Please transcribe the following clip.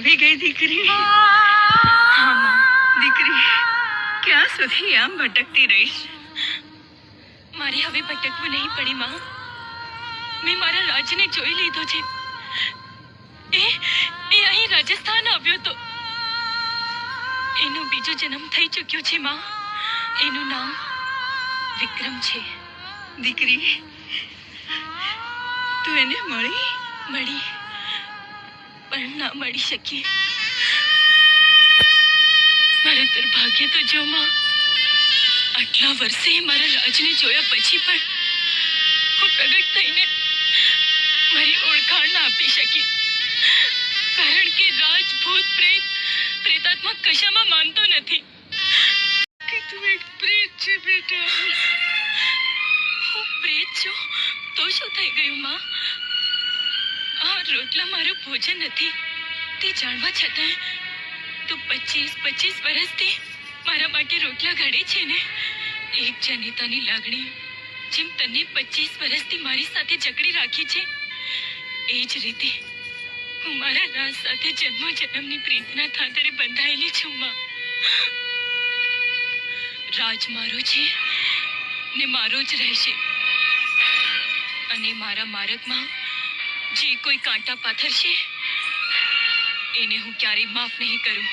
આવી ગઈ દીકરી? હા માં. દીકરી, ક્યાં સુધી આમ ભટકતી રહીશ? મારે હવે ભટકવું નહીં પડી માં. મેં મારા રાજને જોઈ લીધો છે. એ અહીં રાજસ્થાન આવ્યો તો. એનો બીજો જન્મ થઈ ચૂક્યો છે માં. એનું નામ વિક્રમ છે. દીકરી, તું એને મળી? પણ ના મળી શકી. મારું દુર્ભાગ્ય તો જો માં, આટલા વર્ષે મારા રાજને જોયા પછી પણ હું પ્રગટ થઈને મારી ઓળખાણ ના આપી શકી. કારણ કે રાજ ભૂત પ્રેતાત્મા કશામાં માનતો નથી. કે તું એક પ્રેત છે બેટા. હું પ્રેત છું તો શું થઈ ગયું માં? આ રોટલા મારું ભોજન નથી તે જાણવા છતાં તું 25 વર્ષથી મારા માટે રોટલા ઘડે છે ને. એક જનિતાની લાગણી જેમ તને 25 વર્ષથી મારી સાથે જકડી રાખી છે, એ જ રીતે હું મારા રાજ સાથે જન્મો જન્મની પ્રીતના થાતરે બંધાયેલી છું માં. રાજ મારો છે ને મારો જ રહેશે. અને મારા માર્ગમાં જે કોઈ કાંટા પાથરશે એને હું ક્યારેય માફ નહીં કરું.